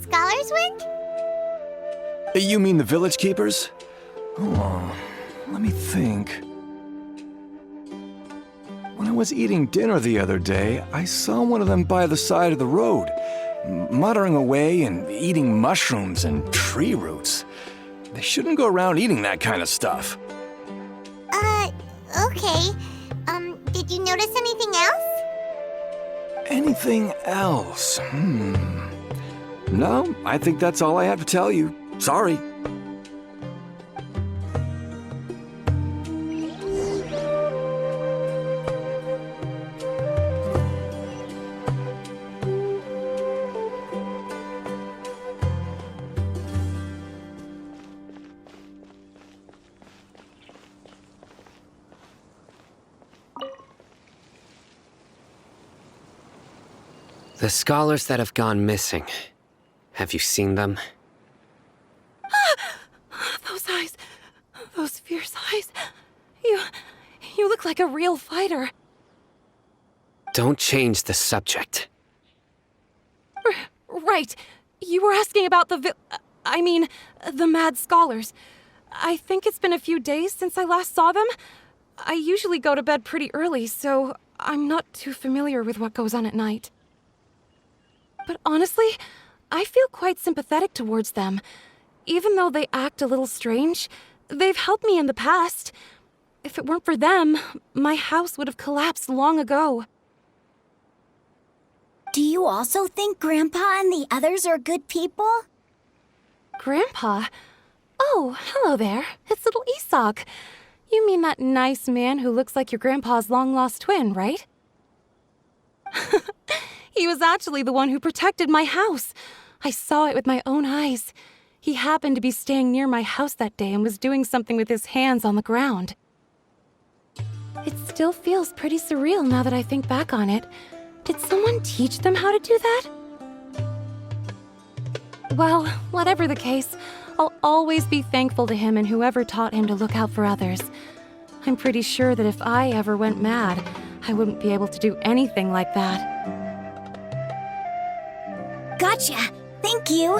scholars went? You mean the village keepers? Oh, let me think. When I was eating dinner the other day, I saw one of them by the side of the road, muttering away and eating mushrooms and tree roots. They shouldn't go around eating that kind of stuff. Okay. Did you notice anything else? Anything else? No, I think that's all I have to tell you. Sorry. The scholars that have gone missing. Have you seen them? Those eyes. Those fierce eyes. You look like a real fighter. Don't change the subject. Right. You were asking about the mad scholars. I think it's been a few days since I last saw them. I usually go to bed pretty early, so I'm not too familiar with what goes on at night. But honestly, I feel quite sympathetic towards them. Even though they act a little strange, they've helped me in the past. If it weren't for them, my house would have collapsed long ago. Do you also think Grandpa and the others are good people? Grandpa? Oh, hello there. It's little Isak. You mean that nice man who looks like your grandpa's long-lost twin, right? He was actually the one who protected my house. I saw it with my own eyes. He happened to be staying near my house that day and was doing something with his hands on the ground. It still feels pretty surreal now that I think back on it. Did someone teach them how to do that? Well, whatever the case, I'll always be thankful to him and whoever taught him to look out for others. I'm pretty sure that if I ever went mad, I wouldn't be able to do anything like that. Gotcha. Thank you.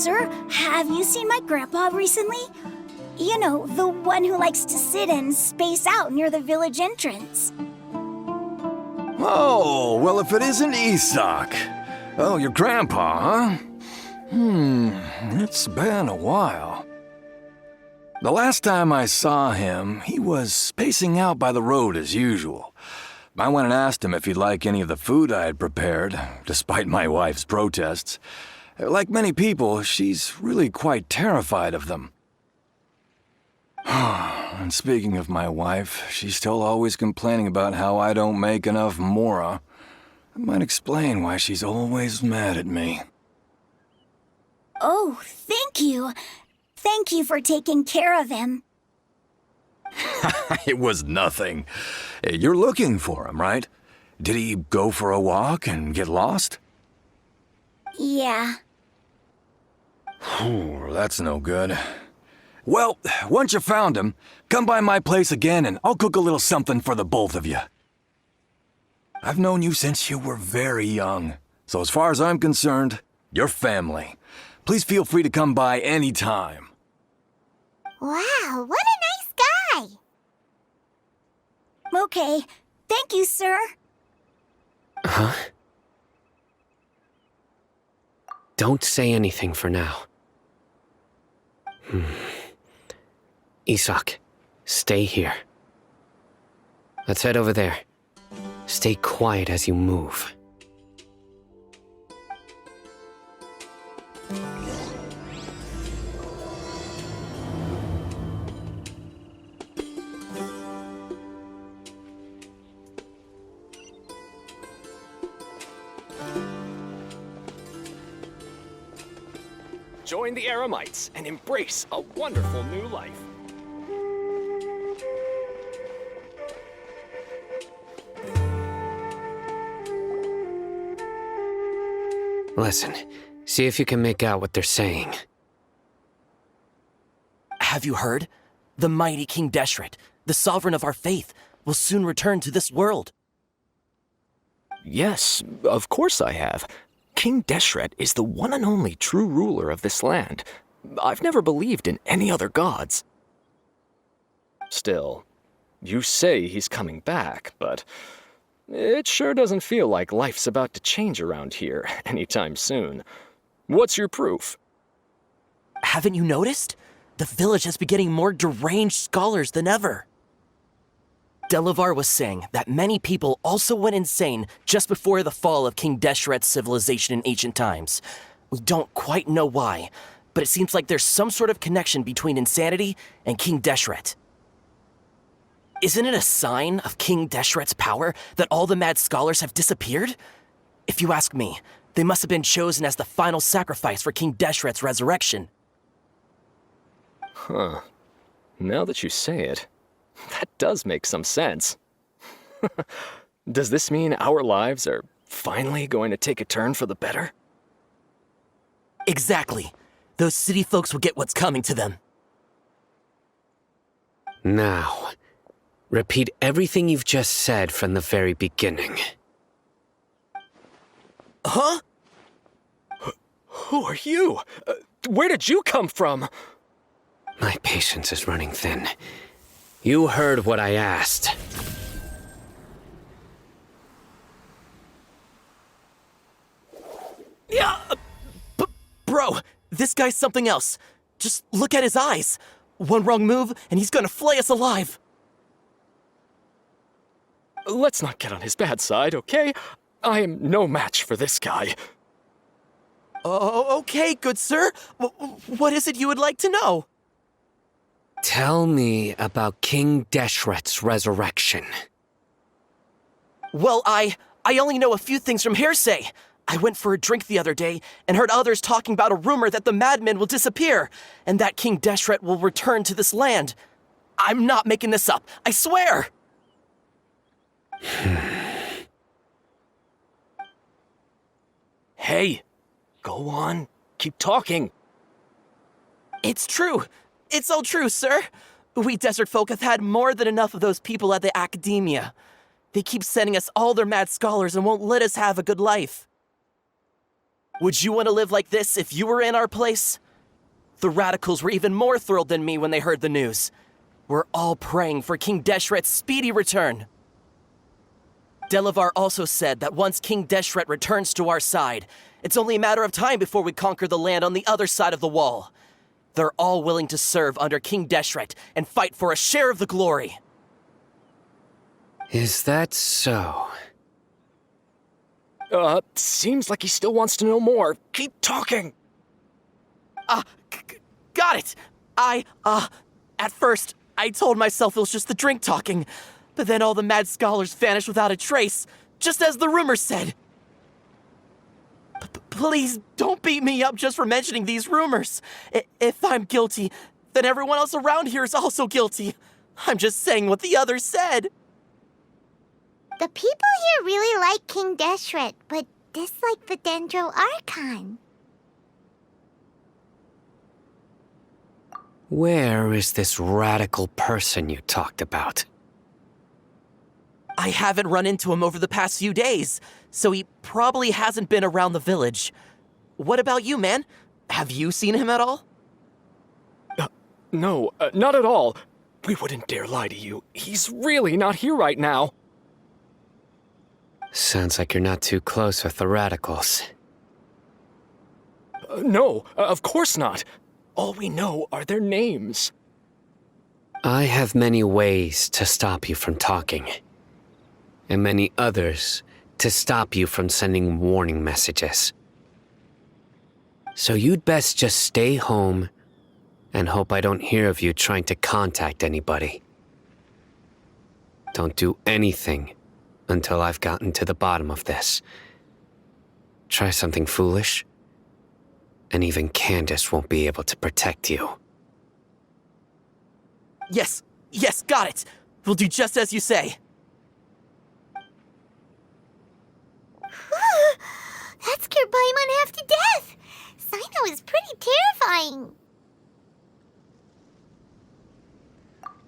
Sir, have you seen my grandpa recently? You know, the one who likes to sit and space out near the village entrance. Oh, well, if it isn't Isak. Oh, your grandpa, huh? It's been a while. The last time I saw him, he was spacing out by the road as usual. I went and asked him if he'd like any of the food I had prepared, despite my wife's protests. Like many people, she's really quite terrified of them. And speaking of my wife, she's still always complaining about how I don't make enough mora. That might explain why she's always mad at me. Oh, thank you. Thank you for taking care of him. It was nothing. You're looking for him, right? Did he go for a walk and get lost? Yeah. That's no good. Well, once you found him, come by my place again and I'll cook a little something for the both of you. I've known you since you were very young, so as far as I'm concerned, you're family. Please feel free to come by any time. Wow, what a nice guy! Okay, thank you, sir. Huh? Don't say anything for now. Isak, stay here. Let's head over there. Stay quiet as you move. join the Eremites and embrace a wonderful new life. Listen, see if you can make out what they're saying. Have you heard? The mighty King Deshret, the sovereign of our faith, will soon return to this world. Yes, of course I have. King Deshret is the one and only true ruler of this land. I've never believed in any other gods. Still, you say he's coming back, but it sure doesn't feel like life's about to change around here anytime soon. What's your proof? Haven't you noticed? The village has been getting more deranged scholars than ever. Delavar was saying that many people also went insane just before the fall of King Deshret's civilization in ancient times. We don't quite know why, but it seems like there's some sort of connection between insanity and King Deshret. Isn't it a sign of King Deshret's power that all the mad scholars have disappeared? If you ask me, they must have been chosen as the final sacrifice for King Deshret's resurrection. Huh. Now that you say it, that does make some sense. Does this mean our lives are finally going to take a turn for the better? Exactly. Those city folks will get what's coming to them. Now, repeat everything you've just said from the very beginning. Huh? Who are you? Where did you come from? My patience is running thin. You heard what I asked. Yeah, bro, this guy's something else. Just look at his eyes. One wrong move, and he's gonna flay us alive. Let's not get on his bad side, okay? I am no match for this guy. Oh, okay, good sir. What is it you would like to know? Tell me about King Deshret's resurrection. Well, I only know a few things from hearsay. I went for a drink the other day and heard others talking about a rumor that the madmen will disappear and that King Deshret will return to this land. I'm not making this up, I swear! Hey, go on. Keep talking. It's true. It's all true, sir. We desert folk have had more than enough of those people at the academia. They keep sending us all their mad scholars and won't let us have a good life. Would you want to live like this if you were in our place? The radicals were even more thrilled than me when they heard the news. We're all praying for King Deshret's speedy return. Delavar also said that once King Deshret returns to our side, it's only a matter of time before we conquer the land on the other side of the wall. They're all willing to serve under King Deshret and fight for a share of the glory. Is that so? Seems like he still wants to know more. Keep talking. Got it. At first, I told myself it was just the drink talking, but then all the mad scholars vanished without a trace, just as the rumor said. Please don't beat me up just for mentioning these rumors. If I'm guilty, then everyone else around here is also guilty. I'm just saying what the others said. The people here really like King Deshret, but dislike the Sumeru Archon. Where is this radical person you talked about? I haven't run into him over the past few days, so he probably hasn't been around the village. What about you, man? Have you seen him at all? No, not at all. We wouldn't dare lie to you. He's really not here right now. Sounds like you're not too close with the radicals. No, of course not. All we know are their names. I have many ways to stop you from talking, and many others to stop you from sending warning messages. So you'd best just stay home and hope I don't hear of you trying to contact anybody. Don't do anything until I've gotten to the bottom of this. Try something foolish, And even Candace won't be able to protect you. Yes, got it. We'll do just as you say. That scared Paimon half to death. Sino is pretty terrifying.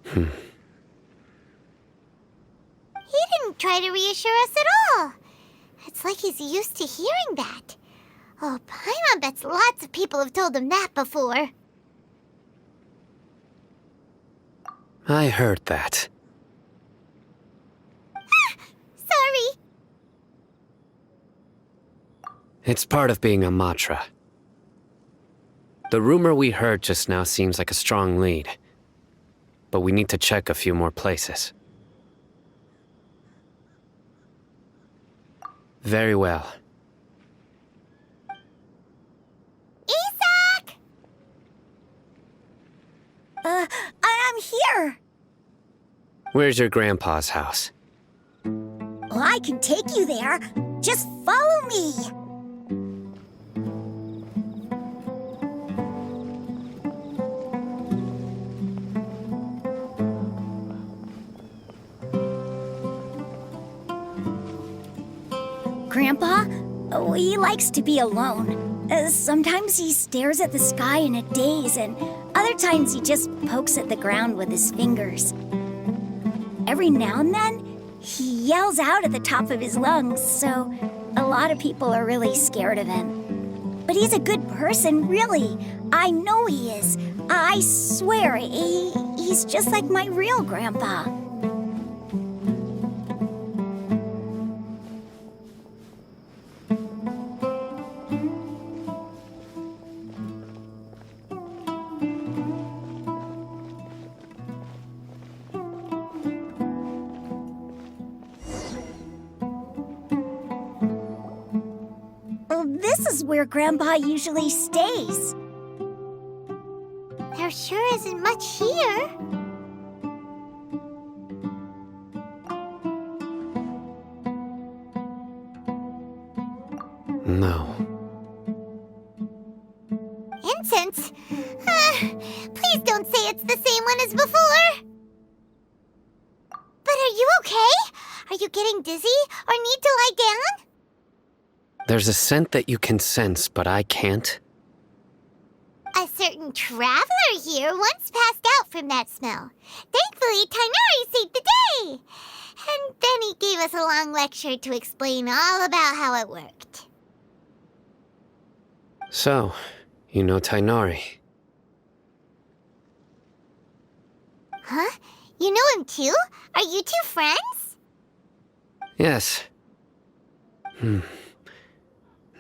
He didn't try to reassure us at all. It's like he's used to hearing that. Oh, Paimon bets lots of people have told him that before. I heard that. Sorry. It's part of being a Matra. The rumor we heard just now seems like a strong lead. But we need to check a few more places. Very well. Isak! I'm here. Where's your grandpa's house? Well, I can take you there. Just follow me. Grandpa, he likes to be alone. Sometimes he stares at the sky in a daze, and other times he just pokes at the ground with his fingers. Every now and then, he yells out at the top of his lungs, so a lot of people are really scared of him. But he's a good person, really. I know he is. I swear, he's just like my real grandpa. This is where Grandpa usually stays. There sure isn't much here. No. Incense? Please don't say it's the same one as before. But are you okay? Are you getting dizzy or need to lie down? There's a scent that you can sense, but I can't. A certain traveler here once passed out from that smell. Thankfully, Tainari saved the day. And then he gave us a long lecture to explain all about how it worked. So, you know Tainari. Huh? You know him too? Are you two friends? Yes.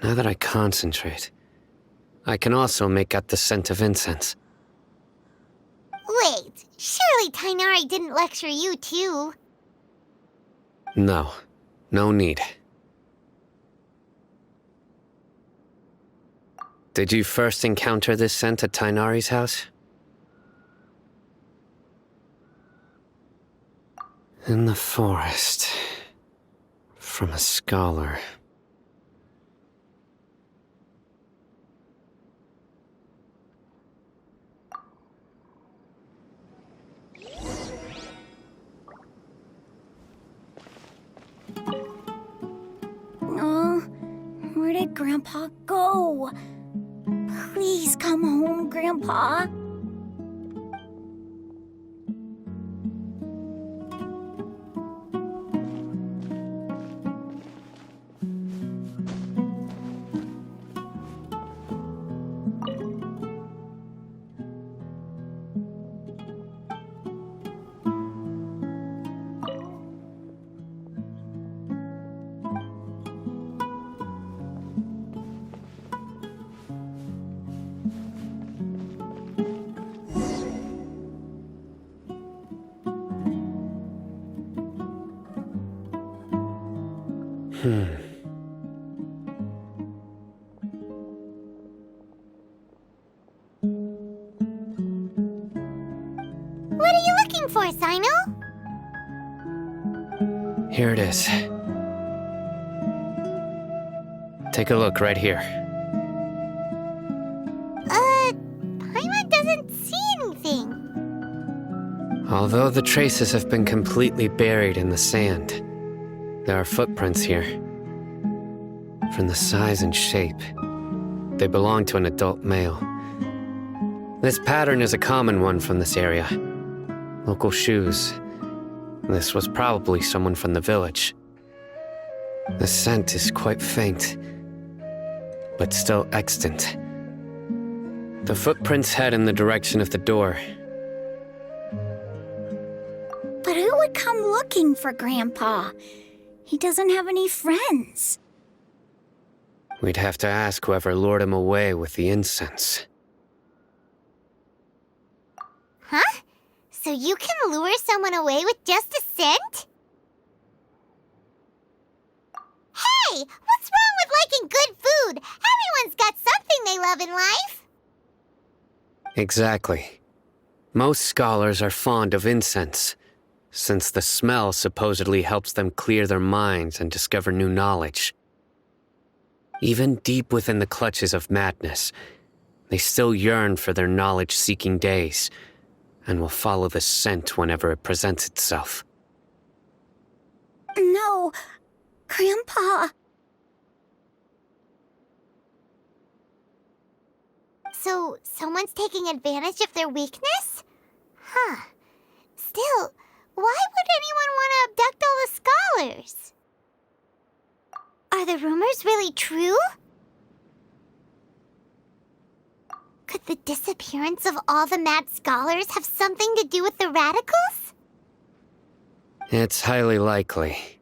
Now that I concentrate, I can also make out the scent of incense. Wait, surely Tainari didn't lecture you too. No, no need. Did you first encounter this scent at Tainari's house? In the forest. From a scholar. Oh, where did Grandpa go? Please come home, Grandpa. What are you looking for, Sino? Here it is. Take a look right here. Although the traces have been completely buried in the sand, there are footprints here. From the size and shape, they belong to an adult male. This pattern is a common one from this area. Local shoes. This was probably someone from the village. The scent is quite faint, but still extant. The footprints head in the direction of the door. But who would come looking for Grandpa? He doesn't have any friends. We'd have to ask whoever lured him away with the incense. Huh? So you can lure someone away with just a scent? Hey! What's wrong with liking good food? Everyone's got something they love in life. Exactly. Most scholars are fond of incense, since the smell supposedly helps them clear their minds and discover new knowledge. Even deep within the clutches of madness, they still yearn for their knowledge-seeking days, and will follow the scent whenever it presents itself. No, Grandpa. So, someone's taking advantage of their weakness? Huh. Still, why would anyone want to abduct all the scholars? Are the rumors really true? Could the disappearance of all the mad scholars have something to do with the radicals? It's highly likely.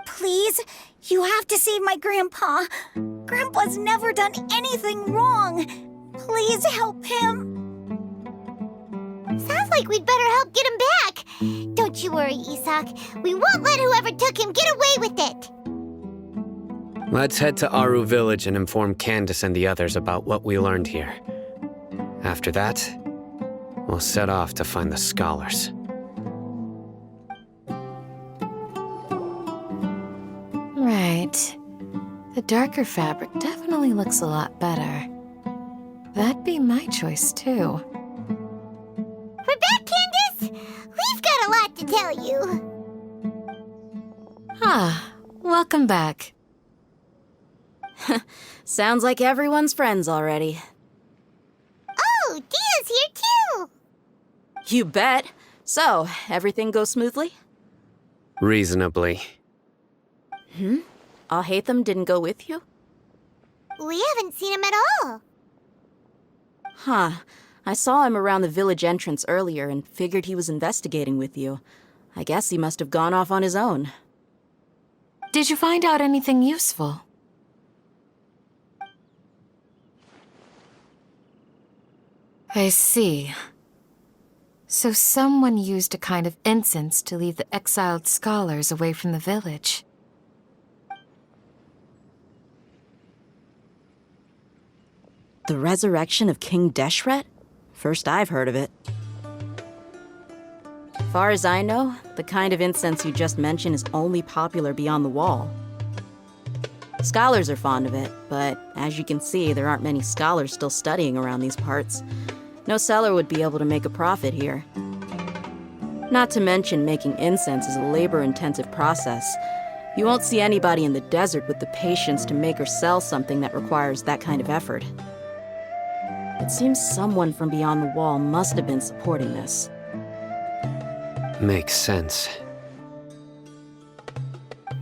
Please, you have to save my Grandpa. Grandpa's never done anything wrong. Please help him. Sounds like we'd better help get him back. Don't you worry, Isak. We won't let whoever took him get away with it. Let's head to Aru Village and inform Candace and the others about what we learned here. After that, we'll set off to find the scholars. Right. The darker fabric definitely looks a lot better. That'd be my choice, too. We're back, Candace! We've got a lot to tell you. Ah, welcome back. Sounds like everyone's friends already. Oh, Dia's here too! You bet. So, everything goes smoothly? Reasonably. Alhaitham didn't go with you? We haven't seen him at all. Huh. I saw him around the village entrance earlier and figured he was investigating with you. I guess he must have gone off on his own. Did you find out anything useful? I see. So someone used a kind of incense to lead the exiled scholars away from the village. The resurrection of King Deshret? First I've heard of it. Far as I know, the kind of incense you just mentioned is only popular beyond the wall. Scholars are fond of it, but as you can see, there aren't many scholars still studying around these parts. No seller would be able to make a profit here. Not to mention, making incense is a labor-intensive process. You won't see anybody in the desert with the patience to make or sell something that requires that kind of effort. It seems someone from beyond the wall must have been supporting this. Makes sense.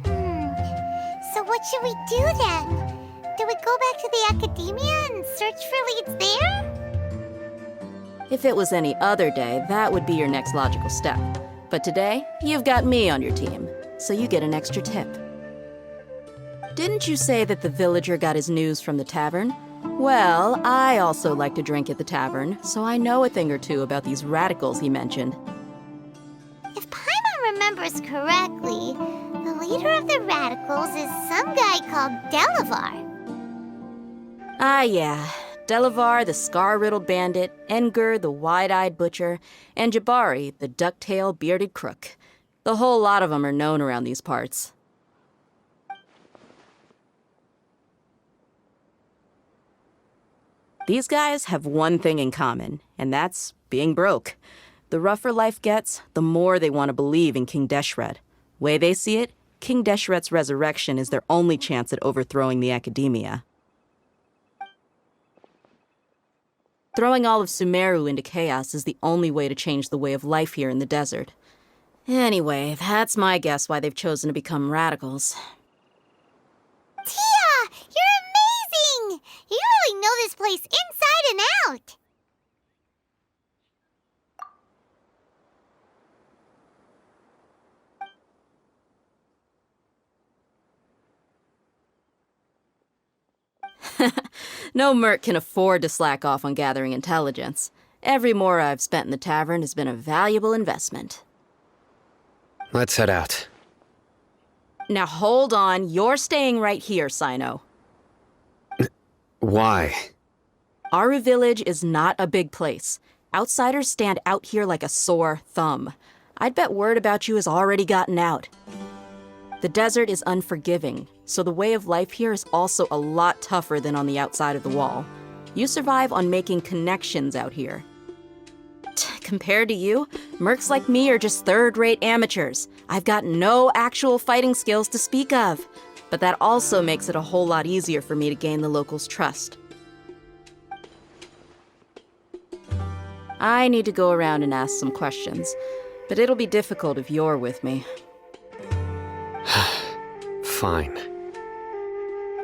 So what should we do then? Do we go back to the academia and search for leads there? If it was any other day, that would be your next logical step. But today, you've got me on your team, so you get an extra tip. Didn't you say that the villager got his news from the tavern? Well, I also like to drink at the tavern, so I know a thing or two about these radicals he mentioned. If Paimon remembers correctly, the leader of the radicals is some guy called Delavar. Ah, yeah. Delavar, the scar-riddled bandit, Engur, the wide-eyed butcher, and Jabari, the duck-tailed bearded crook. The whole lot of them are known around these parts. These guys have one thing in common, and that's being broke. The rougher life gets, the more they want to believe in King Deshret. Way they see it, King Deshret's resurrection is their only chance at overthrowing the academia. Throwing all of Sumeru into chaos is the only way to change the way of life here in the desert. Anyway, that's my guess why they've chosen to become radicals. Tia! You're amazing! You really know this place inside and out! No merc can afford to slack off on gathering intelligence. Every mora I've spent in the tavern has been a valuable investment. Let's head out. Now hold on, you're staying right here, Sino. Why? Aru Village is not a big place. Outsiders stand out here like a sore thumb. I'd bet word about you has already gotten out. The desert is unforgiving, so the way of life here is also a lot tougher than on the outside of the wall. You survive on making connections out here. Compared to you, mercs like me are just third-rate amateurs. I've got no actual fighting skills to speak of. But that also makes it a whole lot easier for me to gain the locals' trust. I need to go around and ask some questions, but it'll be difficult if you're with me. Fine.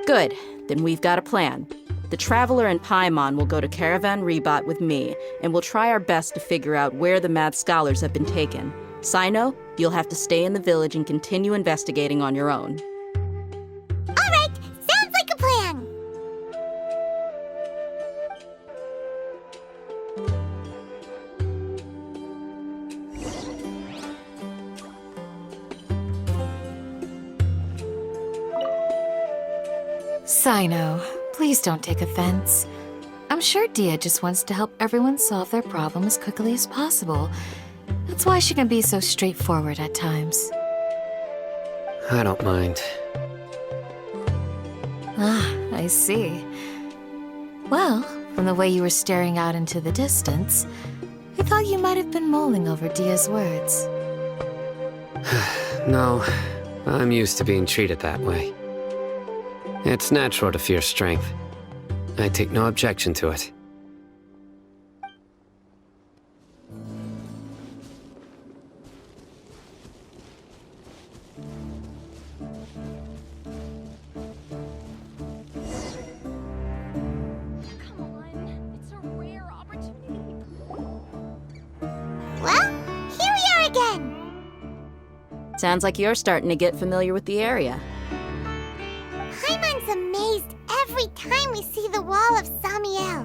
Good, then we've got a plan. The Traveler and Paimon will go to Caravan Rebat with me, and we'll try our best to figure out where the Mad Scholars have been taken. Sino, you'll have to stay in the village and continue investigating on your own. Alright, sounds like a plan! Sino, please don't take offense. I'm sure Dia just wants to help everyone solve their problem as quickly as possible. That's why she can be so straightforward at times. I don't mind. Ah, I see. Well, from the way you were staring out into the distance, I thought you might have been mulling over Dia's words. No, I'm used to being treated that way. It's natural to fear strength. I take no objection to it. Come on, it's a rare opportunity. Well, here we are again! Sounds like you're starting to get familiar with the area. Paimon's amazed every time we see the wall of Samiel.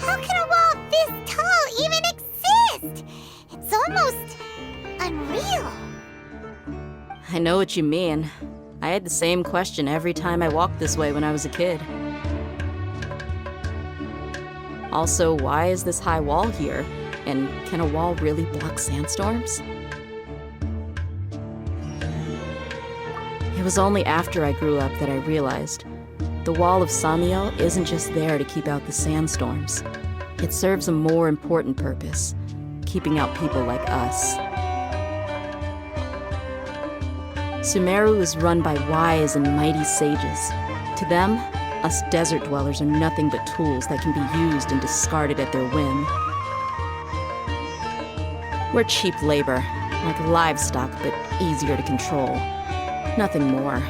How can a wall this tall even exist? It's almost unreal. I know what you mean. I had the same question every time I walked this way when I was a kid. Also, why is this high wall here? And can a wall really block sandstorms? It was only after I grew up that I realized the wall of Samiel isn't just there to keep out the sandstorms. It serves a more important purpose, keeping out people like us. Sumeru is run by wise and mighty sages. To them, us desert dwellers are nothing but tools that can be used and discarded at their whim. We're cheap labor, like livestock, but easier to control. Nothing more.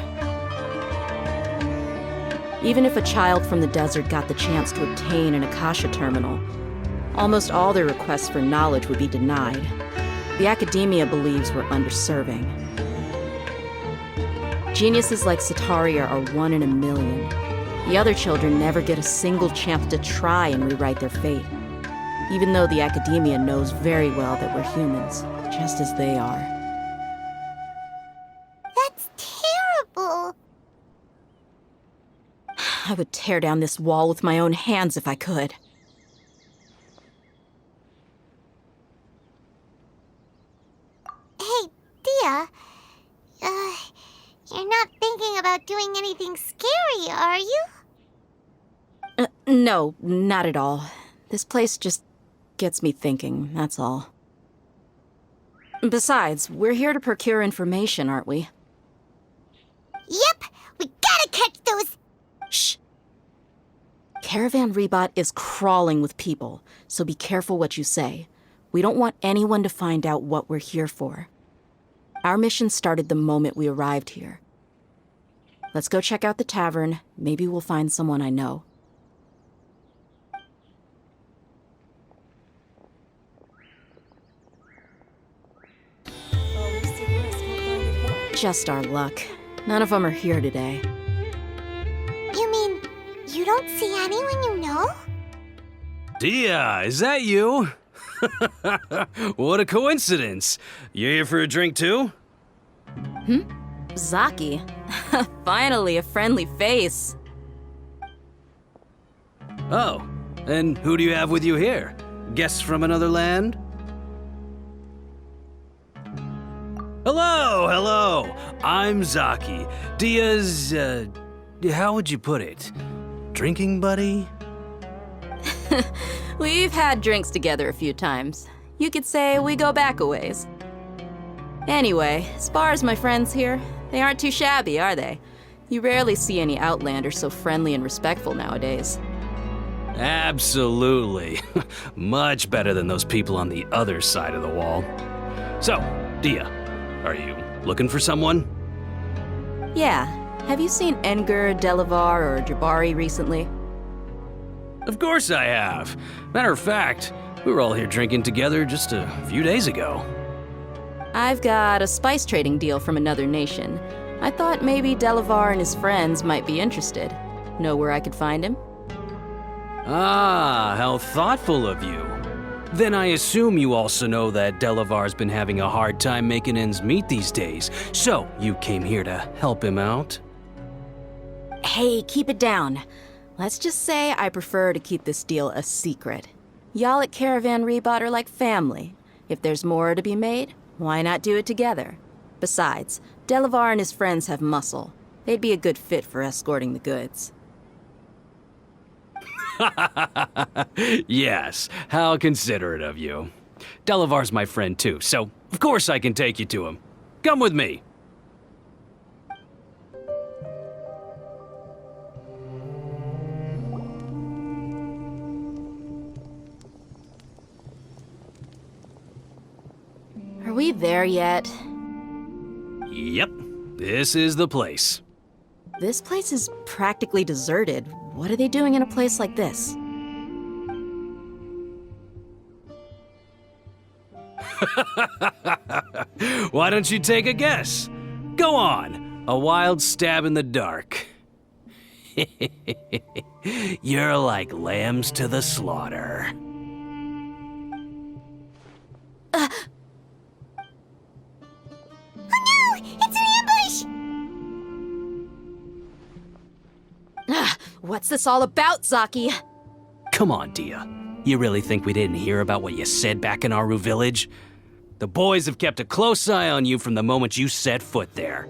Even if a child from the desert got the chance to obtain an Akasha terminal, almost all their requests for knowledge would be denied. The academia believes we're underserving. Geniuses like Sataria are 1 in a million. The other children never get a single chance to try and rewrite their fate, even though the academia knows very well that we're humans, just as they are. That's terrible. I would tear down this wall with my own hands if I could. Hey, Dia. You're not thinking about doing anything scary, are you? No, not at all. This place just gets me thinking, that's all. Besides, we're here to procure information, aren't we? Yep, we gotta catch those. Shh. Caravan Rebot is crawling with people, so be careful what you say. We don't want anyone to find out what we're here for. Our mission started the moment we arrived here. Let's go check out the tavern. Maybe we'll find someone I know. Just our luck. None of them are here today. You mean, you don't see anyone you know? Dia, is that you? What a coincidence. You here for a drink too? Zaki. Finally, a friendly face. Oh, and who do you have with you here? Guests from another land? Hello. I'm Zaki. Dia's, how would you put it? Drinking buddy? We've had drinks together a few times. You could say we go back a ways. Anyway, as far as my friends here, they aren't too shabby, are they? You rarely see any Outlanders so friendly and respectful nowadays. Absolutely. Much better than those people on the other side of the wall. So, Dia, are you looking for someone? Yeah. Have you seen Engur, Delavar, or Jabari recently? Of course I have. Matter of fact, we were all here drinking together just a few days ago. I've got a spice trading deal from another nation. I thought maybe Delavar and his friends might be interested. Know where I could find him? Ah, how thoughtful of you. Then I assume you also know that Delavar's been having a hard time making ends meet these days, so you came here to help him out? Hey, keep it down. Let's just say I prefer to keep this deal a secret. Y'all at Caravan Rebot are like family. If there's more to be made, why not do it together? Besides, Delavar and his friends have muscle. They'd be a good fit for escorting the goods. Yes, how considerate of you. Delavar's my friend too, so of course I can take you to him. Come with me. Are we there yet? Yep, this is the place. This place is practically deserted. What are they doing in a place like this? Why don't you take a guess? Go on, a wild stab in the dark. You're like lambs to the slaughter. Oh no! It's an ambush! What's this all about, Zaki? Come on, Dia. You really think we didn't hear about what you said back in Aru village? The boys have kept a close eye on you from the moment you set foot there.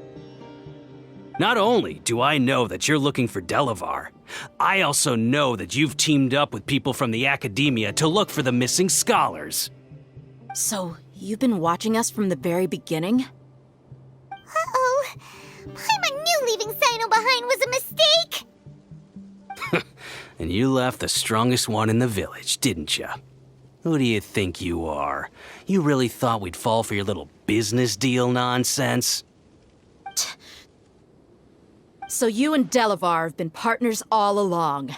Not only do I know that you're looking for Delavar, I also know that you've teamed up with people from the Academia to look for the missing scholars. So, you've been watching us from the very beginning? Uh-oh. Paimon knew leaving Sino behind was a mistake! And you left the strongest one in the village, didn't you? Who do you think you are? You really thought we'd fall for your little business deal nonsense? So you and Delavar have been partners all along.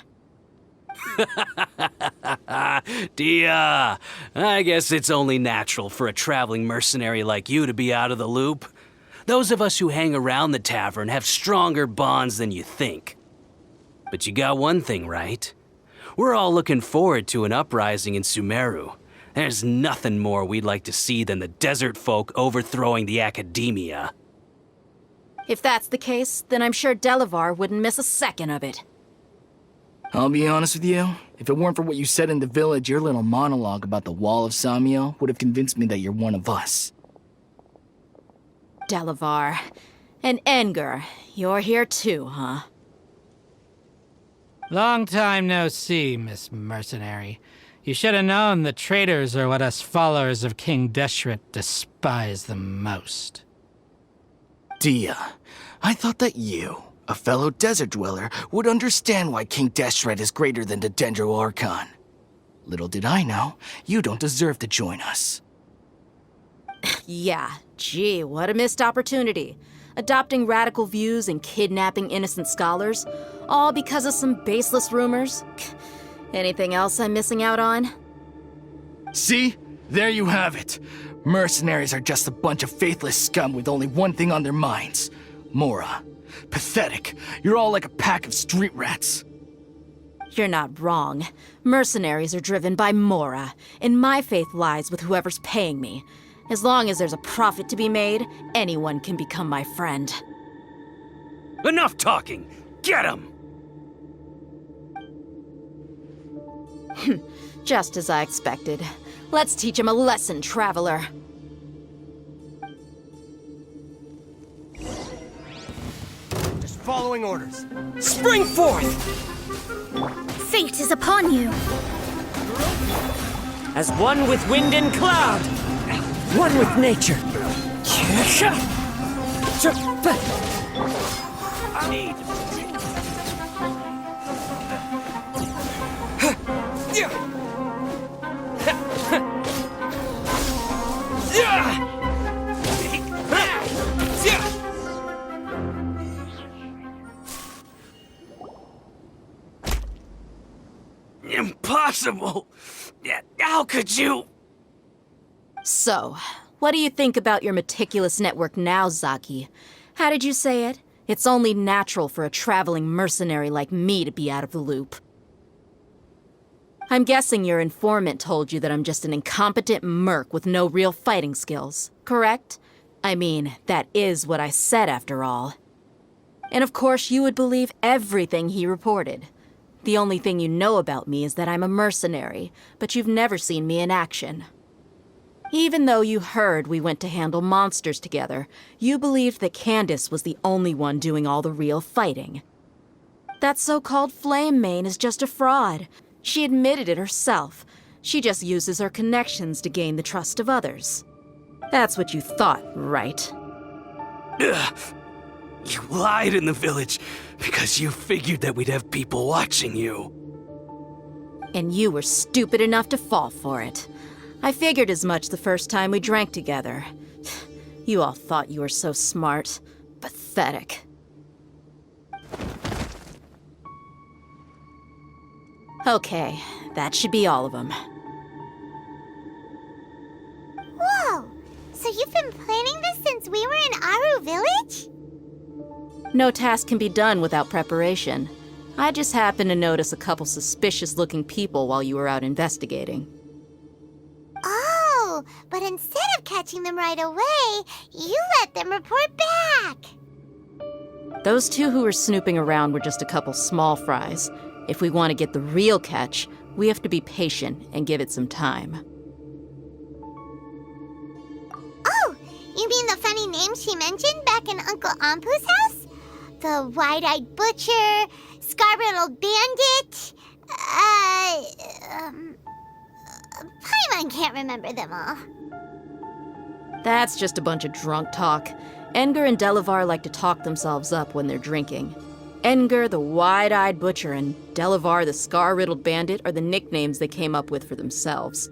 Dia, I guess it's only natural for a traveling mercenary like you to be out of the loop. Those of us who hang around the tavern have stronger bonds than you think. But you got one thing right. We're all looking forward to an uprising in Sumeru. There's nothing more we'd like to see than the desert folk overthrowing the Academia. If that's the case, then I'm sure Delavar wouldn't miss a second of it. I'll be honest with you. If it weren't for what you said in the village, your little monologue about the Wall of Samiel would have convinced me that you're one of us. Delavar. And Engur, you're here too, huh? Long time no see, Miss Mercenary. You should have known the traitors are what us followers of King Deshret despise the most. Dia, I thought that you, a fellow desert dweller, would understand why King Deshret is greater than the Sumeru Archon. Little did I know, you don't deserve to join us. Yeah, gee, what a missed opportunity. Adopting radical views and kidnapping innocent scholars, all because of some baseless rumors. Anything else I'm missing out on? See? There you have it. Mercenaries are just a bunch of faithless scum with only one thing on their minds. Mora. Pathetic. You're all like a pack of street rats. You're not wrong. Mercenaries are driven by Mora, and my faith lies with whoever's paying me. As long as there's a profit to be made, anyone can become my friend. Enough talking! Get him! Just as I expected. Let's teach him a lesson, traveler. Just following orders. Spring forth! Fate is upon you. As one with wind and cloud, one with nature. Impossible! How could you? So, what do you think about your meticulous network now, Zaki? How did you say it? It's only natural for a traveling mercenary like me to be out of the loop. I'm guessing your informant told you that I'm just an incompetent merc with no real fighting skills, correct? I mean, that is what I said after all. And of course you would believe everything he reported. The only thing you know about me is that I'm a mercenary, but you've never seen me in action. Even though you heard we went to handle monsters together, you believed that Candace was the only one doing all the real fighting. That so-called Flame Mane is just a fraud. She admitted it herself. She just uses her connections to gain the trust of others. That's what you thought, right? Ugh. You lied in the village because you figured that we'd have people watching you. And you were stupid enough to fall for it. I figured as much the first time we drank together. You all thought you were so smart. Pathetic. Okay, that should be all of them. Whoa! So you've been planning this since we were in Aru Village? No task can be done without preparation. I just happened to notice a couple suspicious-looking people while you were out investigating. Oh, but instead of catching them right away, you let them report back. Those two who were snooping around were just a couple small fries. If we want to get the real catch, we have to be patient and give it some time. Oh, you mean the funny name she mentioned back in Uncle Ampu's house? The wide-eyed butcher, scar-riddled bandit, Paimon can't remember them all. That's just a bunch of drunk talk. Edgar and Delavar like to talk themselves up when they're drinking. Edgar, the wide-eyed butcher, and Delavar, the scar-riddled bandit, are the nicknames they came up with for themselves.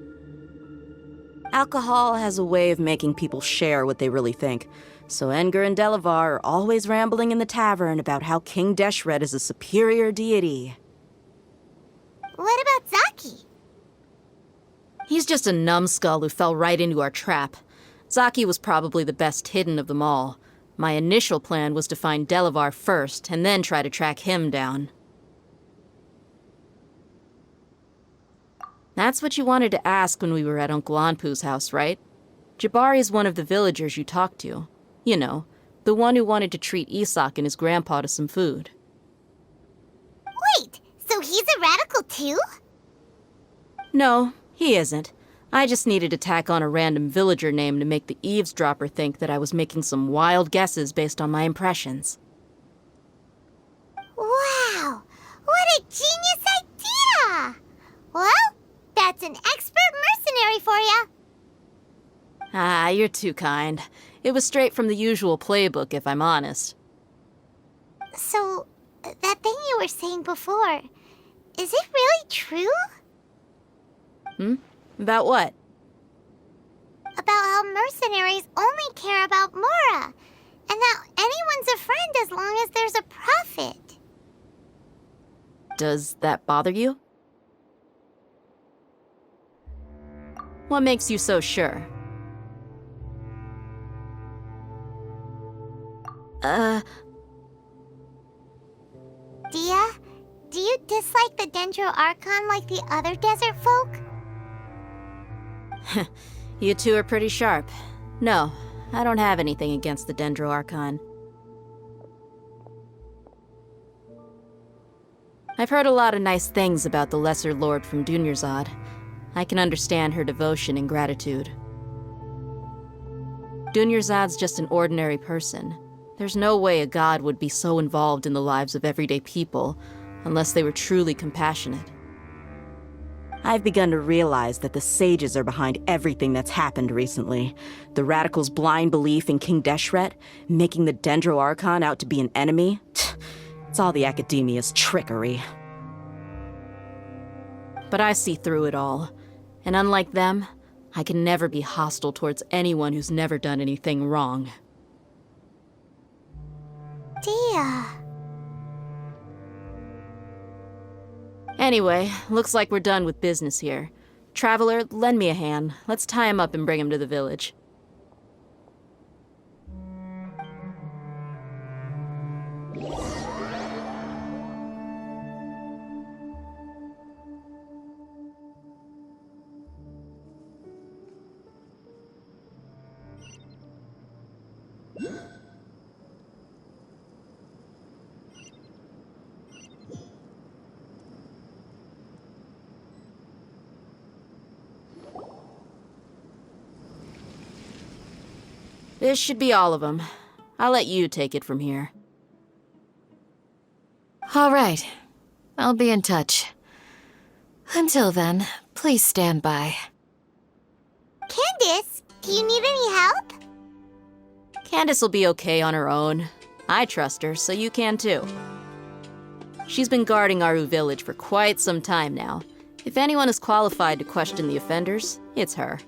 Alcohol has a way of making people share what they really think, so Edgar and Delavar are always rambling in the tavern about how King Deshret is a superior deity. What about Zaki? He's just a numbskull who fell right into our trap. Zaki was probably the best hidden of them all. My initial plan was to find Delavar first, and then try to track him down. That's what you wanted to ask when we were at Uncle Anpu's house, right? Jabari is one of the villagers you talked to. You know, the one who wanted to treat Isak and his grandpa to some food. Wait, so he's a radical too? No, he isn't. I just needed to tack on a random villager name to make the eavesdropper think that I was making some wild guesses based on my impressions. Wow, what a genius idea! Well, that's you're too kind. It was straight from the usual playbook, if I'm honest. So, that thing you were saying before, is it really true? About what? About how mercenaries only care about Mora, and that anyone's a friend as long as there's a profit. Does that bother you? What makes you so sure? Dia, do you dislike the Dendro Archon like the other desert folk? You two are pretty sharp. No, I don't have anything against the Dendro Archon. I've heard a lot of nice things about the Lesser Lord from Dunyarzad. I can understand her devotion and gratitude. Dunyarzad's just an ordinary person. There's no way a god would be so involved in the lives of everyday people unless they were truly compassionate. I've begun to realize that the sages are behind everything that's happened recently. The radicals' blind belief in King Deshret, making the Dendro Archon out to be an enemy. It's all the academia's trickery. But I see through it all. And unlike them, I can never be hostile towards anyone who's never done anything wrong. Dia. Anyway, looks like we're done with business here. Traveler, lend me a hand. Let's tie him up and bring him to the village. This should be all of them. I'll let you take it from here. All right. I'll be in touch. Until then, please stand by. Candace, do you need any help? Candace will be okay on her own. I trust her, so you can too. She's been guarding Aru village for quite some time now. If anyone is qualified to question the offenders, it's her.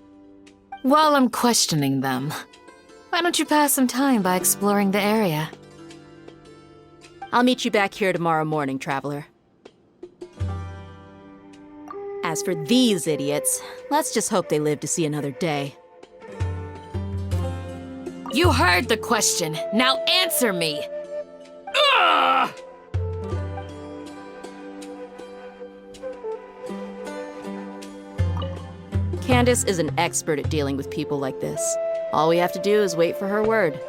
While I'm questioning them, why don't you pass some time by exploring the area? I'll meet you back here tomorrow morning, Traveler. As for these idiots, let's just hope they live to see another day. You heard the question. Now answer me! Ugh! Candace is an expert at dealing with people like this. All we have to do is wait for her word.